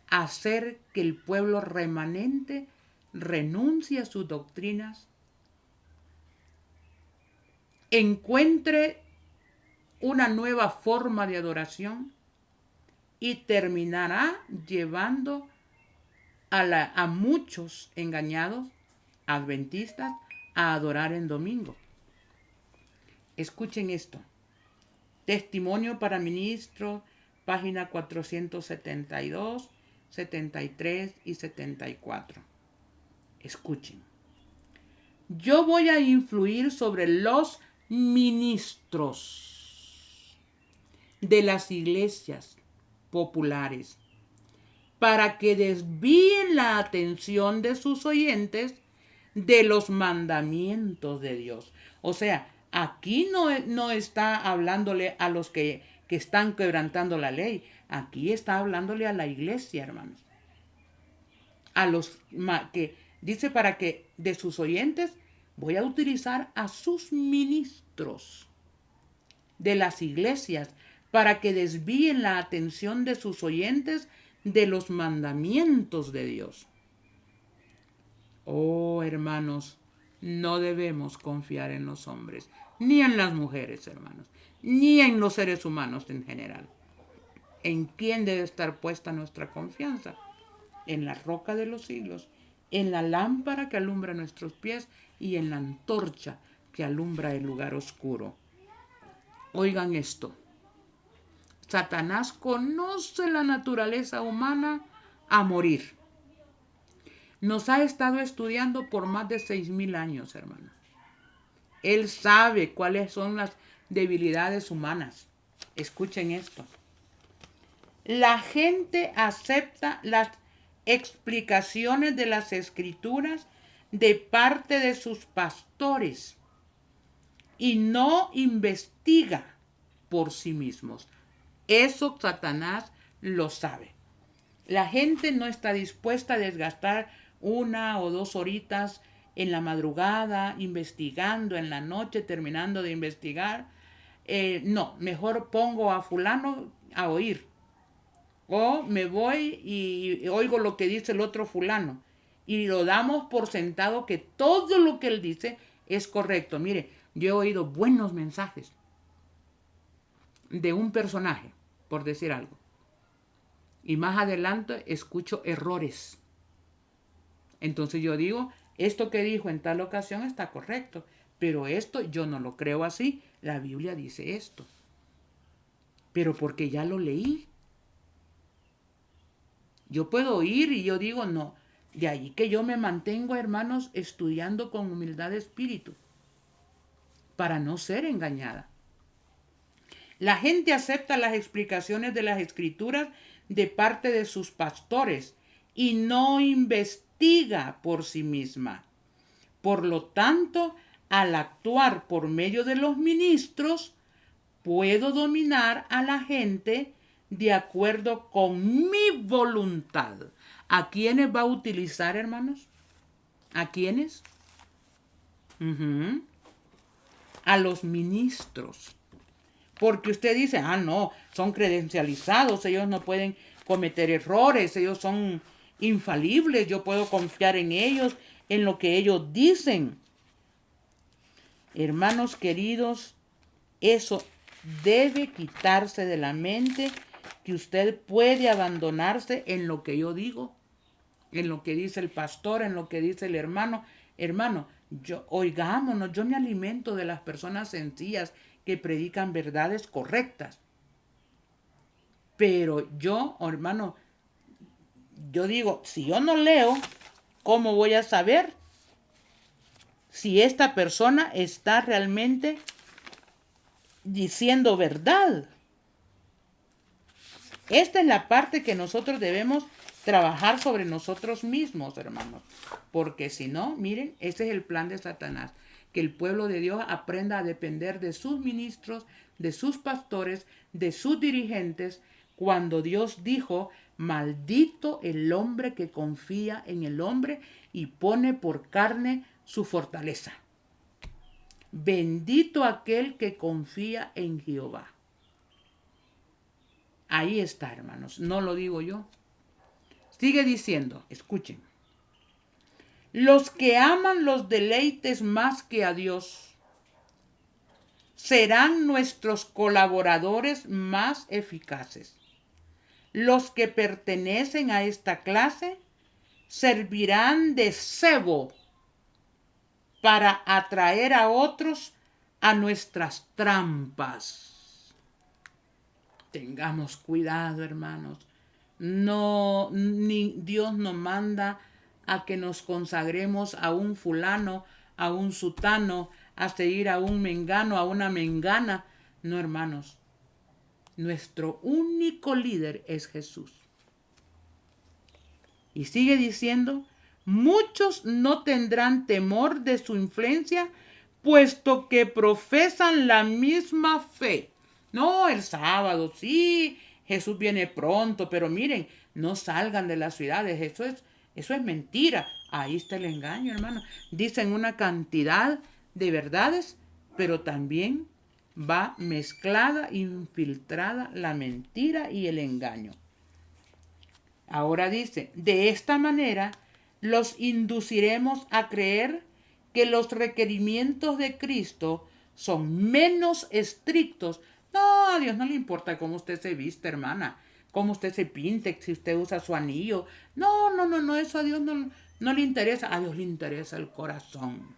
A: hacer que el pueblo remanente renuncie a sus doctrinas, encuentre una nueva forma de adoración y terminará llevando a muchos engañados adventistas a adorar en domingo? Escuchen esto. Testimonio para Ministros, página 472, 73 y 74. Escuchen. Yo voy a influir sobre los ministros de las iglesias populares para que desvíen la atención de sus oyentes de los mandamientos de Dios. O sea, aquí no está hablándole a los que están quebrantando la ley. Aquí está hablándole a la iglesia, hermanos. que dice para que de sus oyentes voy a utilizar a sus ministros de las iglesias para que desvíen la atención de sus oyentes de los mandamientos de Dios. Oh, hermanos, no debemos confiar en los hombres, ni en las mujeres, hermanos, ni en los seres humanos en general. ¿En quién debe estar puesta nuestra confianza? En la roca de los siglos, en la lámpara que alumbra nuestros pies y en la antorcha que alumbra el lugar oscuro. Oigan esto. Satanás conoce la naturaleza humana a morir. Nos ha estado estudiando por más de 6,000 años, hermano. Él sabe cuáles son las debilidades humanas. Escuchen esto. La gente acepta las explicaciones de las escrituras de parte de sus pastores y no investiga por sí mismos. Eso Satanás lo sabe. La gente no está dispuesta a desgastar 1 o 2 horitas en la madrugada, investigando en la noche, terminando de investigar. No, mejor pongo a fulano a oír. O me voy y oigo lo que dice el otro fulano. Y lo damos por sentado que todo lo que él dice es correcto. Mire, yo he oído buenos mensajes de un personaje, por decir algo. Y más adelante escucho errores. Entonces yo digo, esto que dijo en tal ocasión está correcto, pero esto yo no lo creo así. La Biblia dice esto. Pero porque ya lo leí. Yo puedo oír y yo digo, no. De allí que yo me mantengo, hermanos, estudiando con humildad de espíritu para no ser engañada. La gente acepta las explicaciones de las escrituras de parte de sus pastores y no investiga por sí misma. Por lo tanto, al actuar por medio de los ministros, puedo dominar a la gente de acuerdo con mi voluntad. ¿A quiénes va a utilizar, hermanos? ¿A quiénes? A los ministros. Porque usted dice, no, son credencializados, ellos no pueden cometer errores, ellos son infalibles, yo puedo confiar en ellos, en lo que ellos dicen. Hermanos queridos, eso debe quitarse de la mente, que usted puede abandonarse en lo que yo digo, en lo que dice el pastor, en lo que dice el hermano. Hermano, oigámonos, yo me alimento de las personas sencillas que predican verdades correctas. Pero yo, hermano, yo digo, si yo no leo, ¿cómo voy a saber si esta persona está realmente diciendo verdad? Esta es la parte que nosotros debemos trabajar sobre nosotros mismos, hermanos. Porque si no, miren, ese es el plan de Satanás. Que el pueblo de Dios aprenda a depender de sus ministros, de sus pastores, de sus dirigentes, cuando Dios dijo, maldito el hombre que confía en el hombre y pone por carne su fortaleza. Bendito aquel que confía en Jehová. Ahí está, hermanos, no lo digo yo. Sigue diciendo, escuchen. Los que aman los deleites más que a Dios serán nuestros colaboradores más eficaces. Los que pertenecen a esta clase servirán de cebo para atraer a otros a nuestras trampas. Tengamos cuidado, hermanos. Dios nos manda a que nos consagremos a un fulano, a un sutano, a seguir a un mengano, a una mengana. No, hermanos. Nuestro único líder es Jesús. Y sigue diciendo, muchos no tendrán temor de su influencia, puesto que profesan la misma fe. No, el sábado, sí, Jesús viene pronto, pero miren, no salgan de las ciudades. Eso es mentira. Ahí está el engaño, hermano. Dicen una cantidad de verdades, pero también va mezclada, infiltrada la mentira y el engaño. Ahora dice, de esta manera los induciremos a creer que los requerimientos de Cristo son menos estrictos. No, a Dios no le importa cómo usted se viste, hermana, cómo usted se pinte, si usted usa su anillo. No, eso a Dios no le interesa. A Dios le interesa el corazón.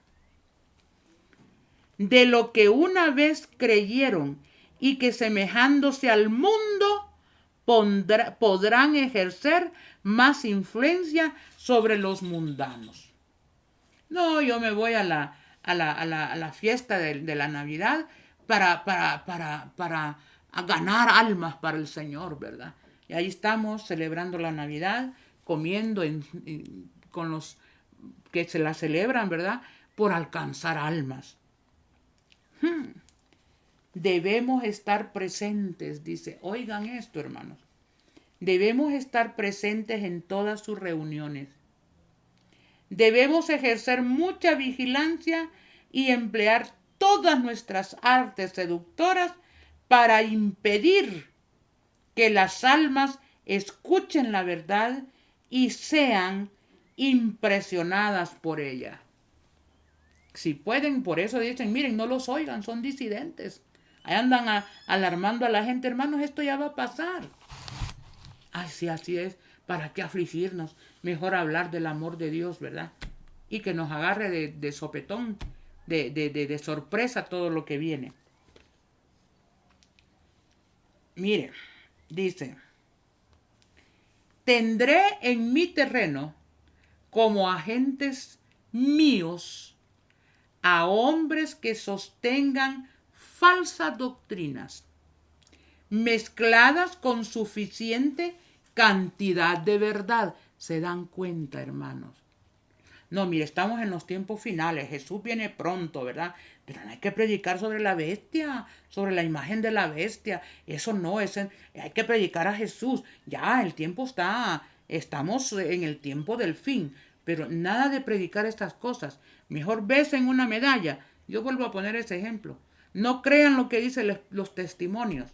A: De lo que una vez creyeron y que semejándose al mundo podrán ejercer más influencia sobre los mundanos. No, yo me voy a la fiesta de la Navidad para ganar almas para el Señor, ¿verdad? Y ahí estamos celebrando la Navidad, comiendo con los que se la celebran, ¿verdad? Por alcanzar almas. Debemos estar presentes, dice. Oigan esto, hermanos. Debemos estar presentes en todas sus reuniones. Debemos ejercer mucha vigilancia y emplear todas nuestras artes seductoras para impedir que las almas escuchen la verdad y sean impresionadas por ella. Si pueden, por eso dicen, miren, no los oigan, son disidentes. Ahí andan alarmando a la gente, hermanos, esto ya va a pasar. Ay, sí, así es. ¿Para qué afligirnos? Mejor hablar del amor de Dios, ¿verdad? Y que nos agarre de sopetón, de sorpresa todo lo que viene. Mire, dice, tendré en mi terreno como agentes míos a hombres que sostengan falsas doctrinas, mezcladas con suficiente cantidad de verdad. ¿Se dan cuenta, hermanos? No, mire, estamos en los tiempos finales. Jesús viene pronto, ¿verdad? Pero no hay que predicar sobre la bestia, sobre la imagen de la bestia. Eso no, hay que predicar a Jesús. Ya, el tiempo estamos en el tiempo del fin. Pero nada de predicar estas cosas. Mejor besen una medalla. Yo vuelvo a poner ese ejemplo. No crean lo que dicen los testimonios.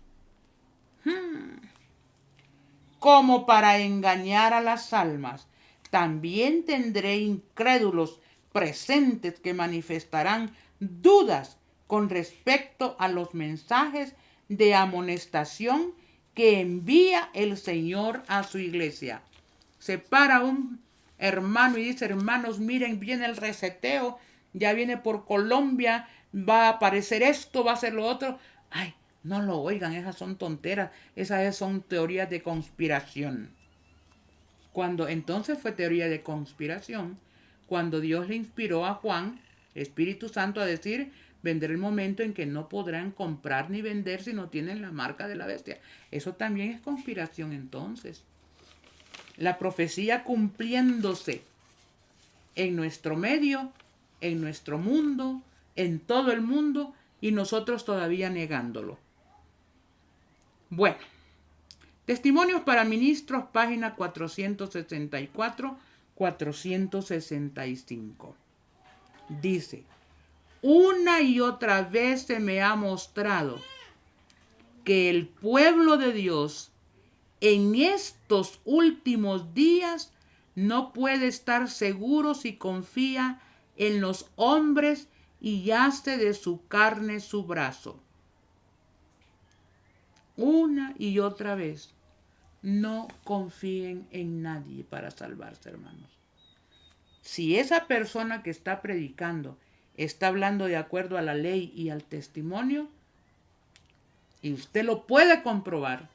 A: Como para engañar a las almas. También tendré incrédulos presentes que manifestarán dudas con respecto a los mensajes de amonestación que envía el Señor a su iglesia. Se para un hermano y dice, hermanos, miren, viene el reseteo, ya viene por Colombia, va a aparecer esto, va a ser lo otro. Ay, no lo oigan, esas son tonteras, esas son teorías de conspiración. Cuando entonces fue teoría de conspiración, cuando Dios le inspiró a Juan, Espíritu Santo, a decir, vendrá el momento en que no podrán comprar ni vender si no tienen la marca de la bestia. Eso también es conspiración entonces. La profecía cumpliéndose en nuestro medio, en nuestro mundo, en todo el mundo, y nosotros todavía negándolo. Bueno, Testimonios para Ministros, página 464-465. Dice, una y otra vez se me ha mostrado que el pueblo de Dios en estos últimos días no puede estar seguro si confía en los hombres y hace de su carne su brazo. Una y otra vez, no confíen en nadie para salvarse, hermanos. Si esa persona que está predicando está hablando de acuerdo a la ley y al testimonio, y usted lo puede comprobar,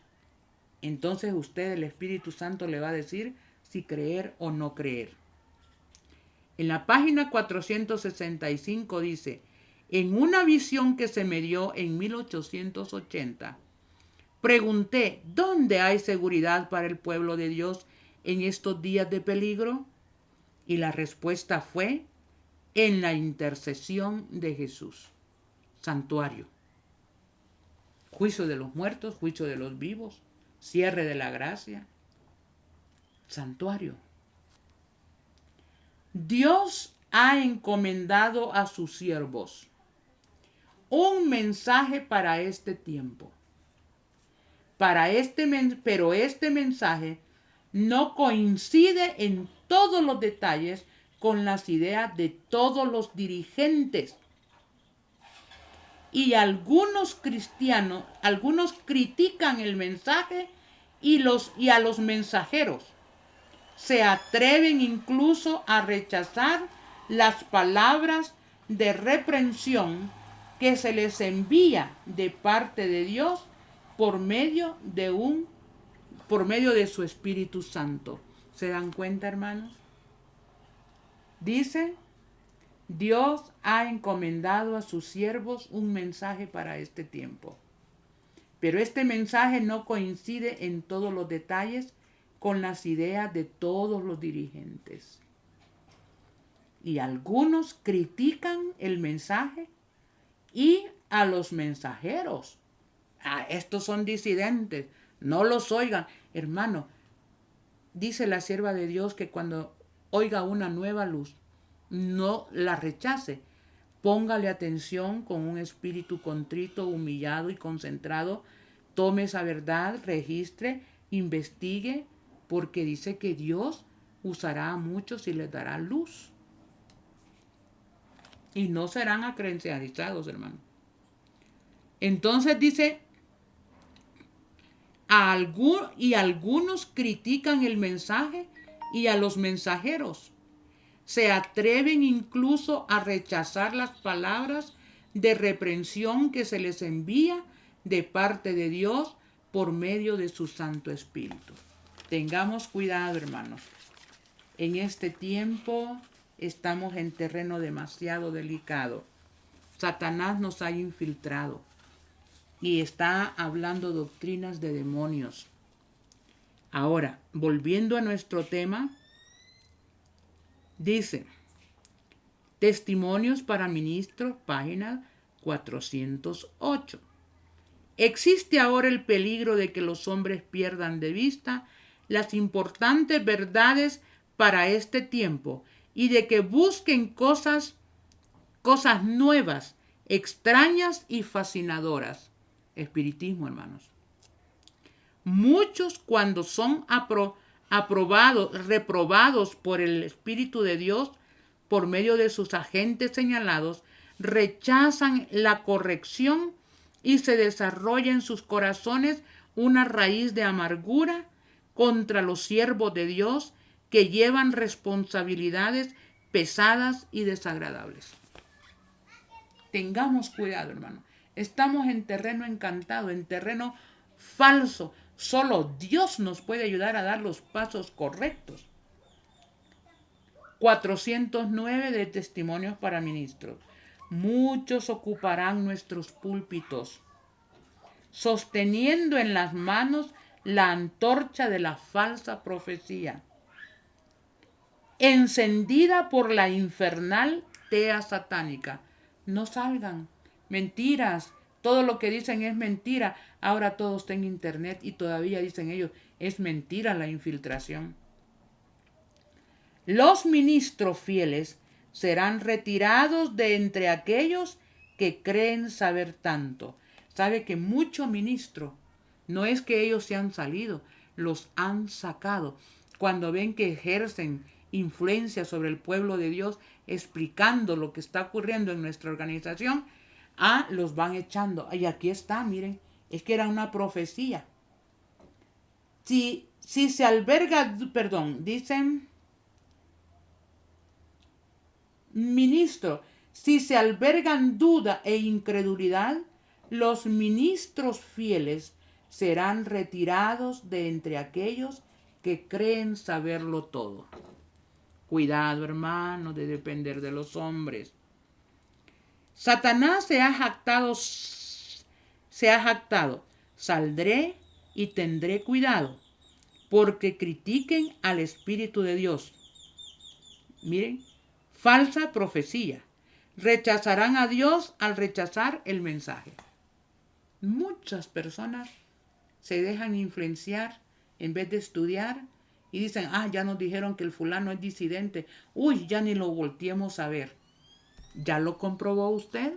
A: entonces usted, el Espíritu Santo, le va a decir si creer o no creer. En la página 465 dice, en una visión que se me dio en 1880, pregunté, ¿dónde hay seguridad para el pueblo de Dios en estos días de peligro? Y la respuesta fue, en la intercesión de Jesús. Santuario. Juicio de los muertos, juicio de los vivos, cierre de la gracia. Santuario. Dios ha encomendado a sus siervos un mensaje para este tiempo. Pero este mensaje no coincide en todos los detalles con las ideas de todos los dirigentes. Y algunos critican el mensaje y a los mensajeros. Se atreven incluso a rechazar las palabras de reprensión que se les envía de parte de Dios por medio de su Espíritu Santo. ¿Se dan cuenta, hermanos? Dice, Dios ha encomendado a sus siervos un mensaje para este tiempo. Pero este mensaje no coincide en todos los detalles con las ideas de todos los dirigentes. Y algunos critican el mensaje y a los mensajeros. Estos son disidentes, no los oigan. Hermano, dice la sierva de Dios que cuando oiga una nueva luz, no la rechace. Póngale atención con un espíritu contrito, humillado y concentrado. Tome esa verdad, registre, investigue, porque dice que Dios usará a muchos y les dará luz. Y no serán acredencializados, hermano. Entonces dice, algunos critican el mensaje y a los mensajeros. Se atreven incluso a rechazar las palabras de reprensión que se les envía de parte de Dios por medio de su Santo Espíritu. Tengamos cuidado, hermanos. En este tiempo estamos en terreno demasiado delicado. Satanás nos ha infiltrado y está hablando doctrinas de demonios. Ahora, volviendo a nuestro tema, dice, Testimonios para Ministros, página 408. Existe ahora el peligro de que los hombres pierdan de vista las importantes verdades para este tiempo y de que busquen cosas nuevas, extrañas y fascinadoras. Espiritismo, hermanos. Muchos, cuando son reprobados por el Espíritu de Dios por medio de sus agentes señalados, rechazan la corrección y se desarrolla en sus corazones una raíz de amargura contra los siervos de Dios que llevan responsabilidades pesadas y desagradables. Tengamos cuidado, hermano. Estamos en terreno encantado, en terreno falso. Solo Dios nos puede ayudar a dar los pasos correctos. 409 de Testimonios para Ministros. Muchos ocuparán nuestros púlpitos, sosteniendo en las manos la antorcha de la falsa profecía, encendida por la infernal tea satánica. No salgan. Mentiras. Todo lo que dicen es mentira. Ahora todo está en internet y todavía dicen ellos, es mentira la infiltración. Los ministros fieles serán retirados de entre aquellos que creen saber tanto. Sabe que muchos ministros, no es que ellos se han salido, los han sacado. Cuando ven que ejercen influencia sobre el pueblo de Dios, explicando lo que está ocurriendo en nuestra organización, los van echando. Y aquí está, miren, es que era una profecía. Si se alberga, dicen, ministro, si se albergan duda e incredulidad, los ministros fieles serán retirados de entre aquellos que creen saberlo todo. Cuidado, hermano, de depender de los hombres. Satanás se ha jactado, saldré y tendré cuidado, porque critiquen al Espíritu de Dios. Miren, falsa profecía. Rechazarán a Dios al rechazar el mensaje. Muchas personas se dejan influenciar en vez de estudiar y dicen, ya nos dijeron que el fulano es disidente. Uy, ya ni lo volteemos a ver. ¿Ya lo comprobó usted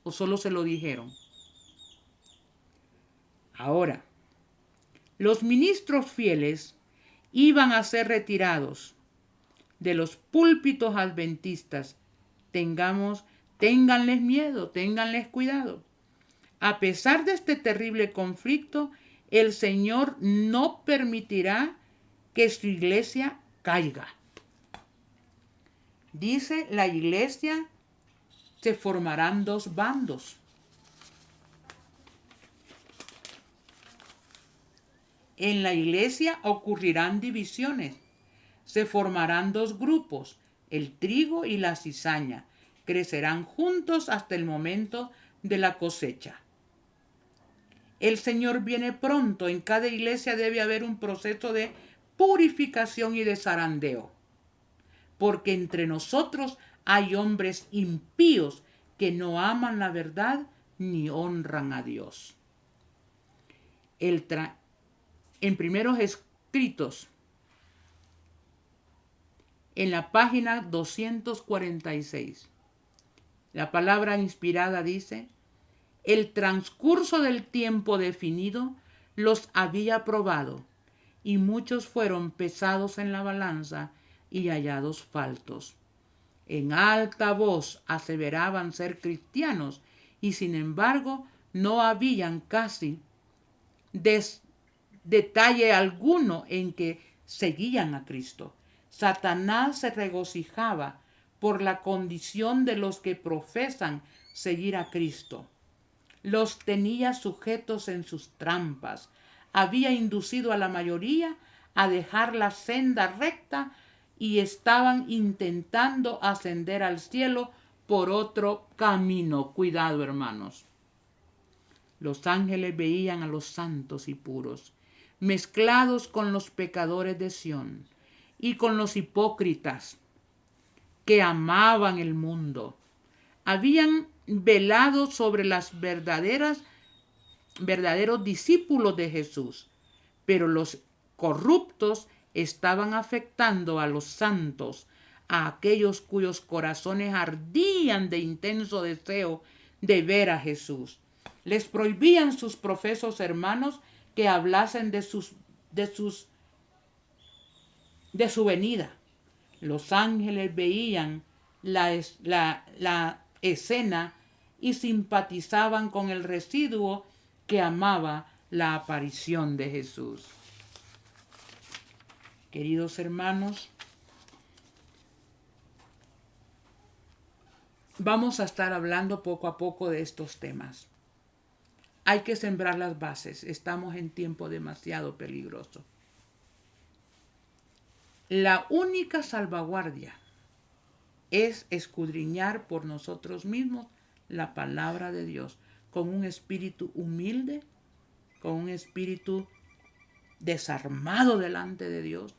A: o solo se lo dijeron? Ahora, los ministros fieles iban a ser retirados de los púlpitos adventistas. Ténganles miedo, ténganles cuidado. A pesar de este terrible conflicto, el Señor no permitirá que su iglesia caiga. Dice, la iglesia se formarán dos bandos. En la iglesia ocurrirán divisiones. Se formarán dos grupos, el trigo y la cizaña. Crecerán juntos hasta el momento de la cosecha. El Señor viene pronto. En cada iglesia debe haber un proceso de purificación y de zarandeo. Porque entre nosotros hay hombres impíos que no aman la verdad ni honran a Dios. En Primeros Escritos, en la página 246, la palabra inspirada dice, el transcurso del tiempo definido los había probado, y muchos fueron pesados en la balanza y hallados faltos. En alta voz aseveraban ser cristianos, y sin embargo no habían casi detalle alguno en que seguían a Cristo. Satanás se regocijaba por la condición de los que profesan seguir a Cristo. Los tenía sujetos en sus trampas. Había inducido a la mayoría a dejar la senda recta y estaban intentando ascender al cielo por otro camino. Cuidado, hermanos. Los ángeles veían a los santos y puros, mezclados con los pecadores de Sión y con los hipócritas que amaban el mundo. Habían velado sobre las verdaderos discípulos de Jesús, pero los corruptos estaban afectando a los santos, a aquellos cuyos corazones ardían de intenso deseo de ver a Jesús. Les prohibían sus profesos hermanos que hablasen de su venida. Los ángeles veían la escena y simpatizaban con el residuo que amaba la aparición de Jesús. Queridos hermanos, vamos a estar hablando poco a poco de estos temas. Hay que sembrar las bases. Estamos en tiempo demasiado peligroso. La única salvaguardia es escudriñar por nosotros mismos la palabra de Dios con un espíritu humilde, con un espíritu desarmado delante de Dios,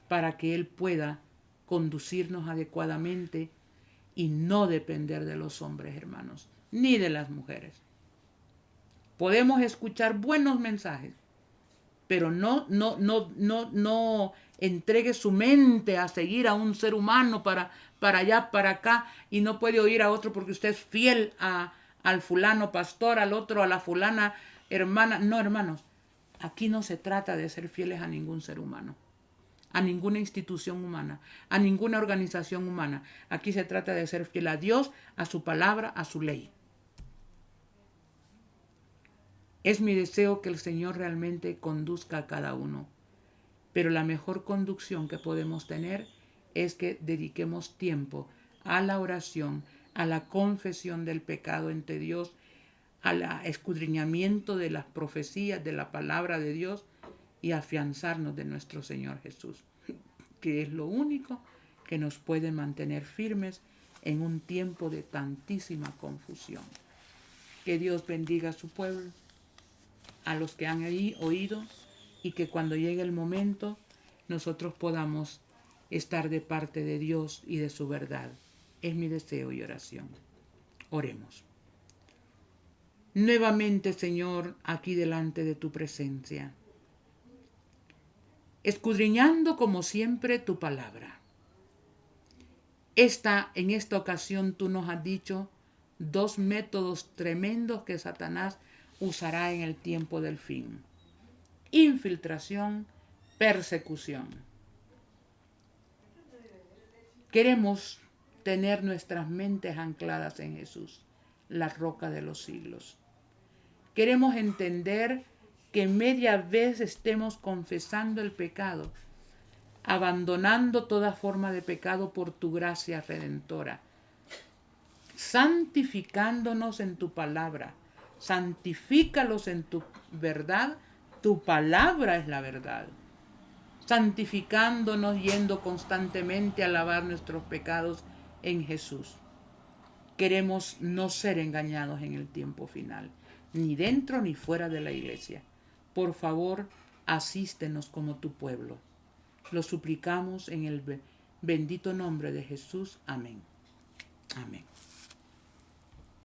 A: para que Él pueda conducirnos adecuadamente y no depender de los hombres, hermanos, ni de las mujeres. Podemos escuchar buenos mensajes, pero no entregue su mente a seguir a un ser humano para allá, para acá, y no puede oír a otro porque usted es fiel al fulano pastor, al otro, a la fulana hermana. No, hermanos, aquí no se trata de ser fieles a ningún ser humano, a ninguna institución humana, a ninguna organización humana. Aquí se trata de ser fiel a Dios, a su palabra, a su ley. Es mi deseo que el Señor realmente conduzca a cada uno. Pero la mejor conducción que podemos tener es que dediquemos tiempo a la oración, a la confesión del pecado ante Dios, al escudriñamiento de las profecías, de la palabra de Dios y afianzarnos de nuestro Señor Jesús, que es lo único que nos puede mantener firmes en un tiempo de tantísima confusión. Que Dios bendiga a su pueblo, a los que han oído, y que cuando llegue el momento nosotros podamos estar de parte de Dios y de su verdad. Es mi deseo y oración. Oremos. Nuevamente, Señor, aquí delante de tu presencia, escudriñando como siempre tu palabra. En esta ocasión tú nos has dicho 2 métodos tremendos que Satanás usará en el tiempo del fin: infiltración, persecución. Queremos tener nuestras mentes ancladas en Jesús, la roca de los siglos. Queremos entender que media vez estemos confesando el pecado, abandonando toda forma de pecado por tu gracia redentora, santificándonos en tu palabra. Santifícalos en tu verdad, tu palabra es la verdad. Santificándonos, yendo constantemente a lavar nuestros pecados en Jesús. Queremos no ser engañados en el tiempo final, ni dentro ni fuera de la iglesia. Por favor, asístenos como tu pueblo. Lo suplicamos en el bendito nombre de Jesús. Amén. Amén.